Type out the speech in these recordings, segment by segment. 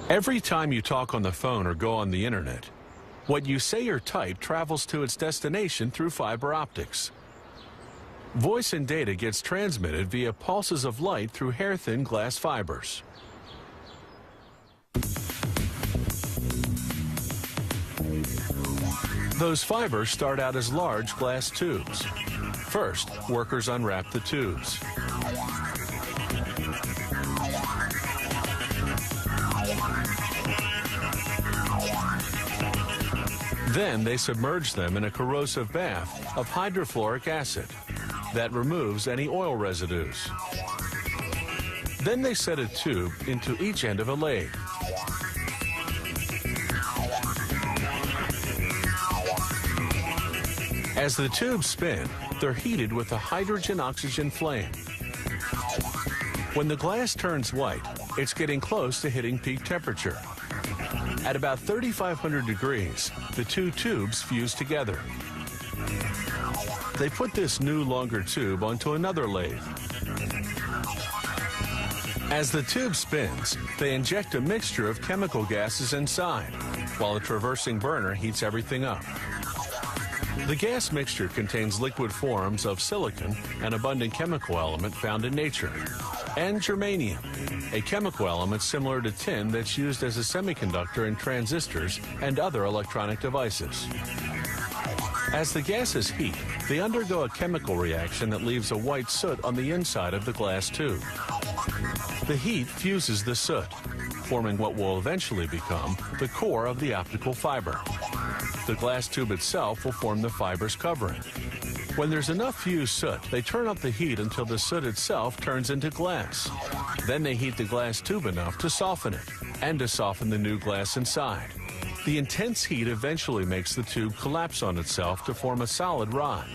Every time you talk on the phone or go on the internet, what you say or type travels to its destination through fiber optics. Voice and data gets transmitted via pulses of light through hair-thin glass fibers. Those fibers start out as large glass tubes. First, workers unwrap the tubes. Then they submerge them in a corrosive bath of hydrofluoric acid that removes any oil residues. Then they set a tube into each end of a lathe. As the tubes spin, they're heated with a hydrogen-oxygen flame. When the glass turns white, it's getting close to hitting peak temperature. At about 3,500 degrees, the two tubes fuse together. They put this new, longer tube onto another lathe. As the tube spins, they inject a mixture of chemical gases inside, while a traversing burner heats everything up. The gas mixture contains liquid forms of silicon, an abundant chemical element found in nature, and germanium, a chemical element similar to tin that's used as a semiconductor in transistors and other electronic devices. As the gases heat, they undergo a chemical reaction that leaves a white soot on the inside of the glass tube. The heat fuses the soot, forming what will eventually become the core of the optical fiber. The glass tube itself will form the fiber's covering. When there's enough fused soot, they turn up the heat until the soot itself turns into glass. Then they heat the glass tube enough to soften it, and to soften the new glass inside. The intense heat eventually makes the tube collapse on itself to form a solid rod.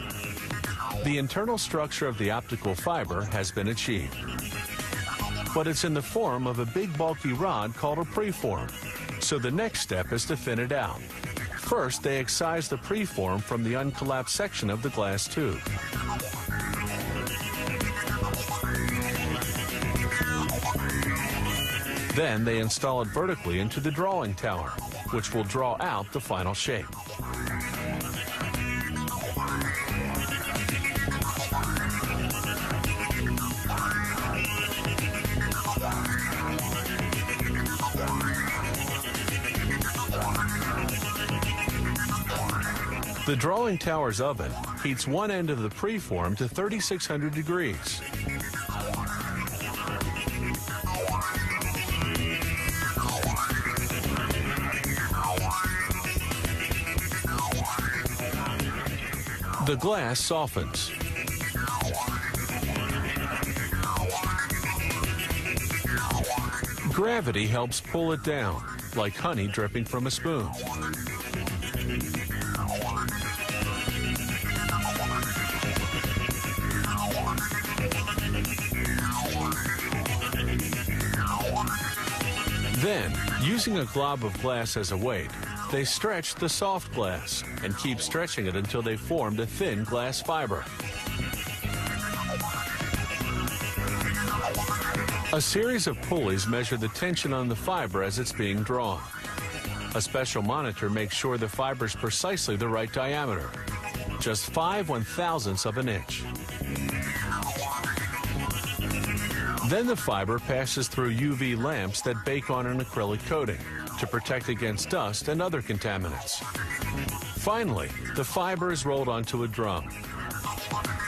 The internal structure of the optical fiber has been achieved. But it's in the form of a big bulky rod called a preform. So the next step is to thin it out. First, they excise the preform from the uncollapsed section of the glass tube. Then they install it vertically into the drawing tower, which will draw out the final shape. The drawing tower's oven heats one end of the preform to 3,600 degrees. The glass softens. Gravity helps pull it down, like honey dripping from a spoon. Then, using a glob of glass as a weight, they stretch the soft glass and keep stretching it until they've formed a thin glass fiber. A series of pulleys measure the tension on the fiber as it's being drawn. A special monitor makes sure the fiber's precisely the right diameter, just 5/1000ths of an inch. Then the fiber passes through UV lamps that bake on an acrylic coating to protect against dust and other contaminants. Finally, the fiber is rolled onto a drum.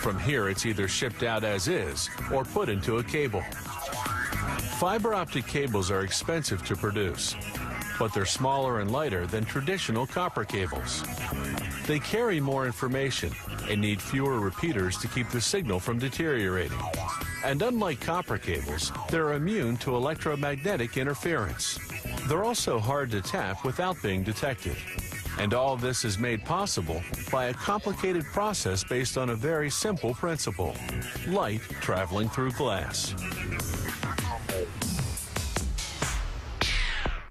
From here, it's either shipped out as is or put into a cable. Fiber optic cables are expensive to produce, but they're smaller and lighter than traditional copper cables. They carry more information and need fewer repeaters to keep the signal from deteriorating. And unlike copper cables, they're immune to electromagnetic interference. They're also hard to tap without being detected. And all this is made possible by a complicated process based on a very simple principle: light traveling through glass.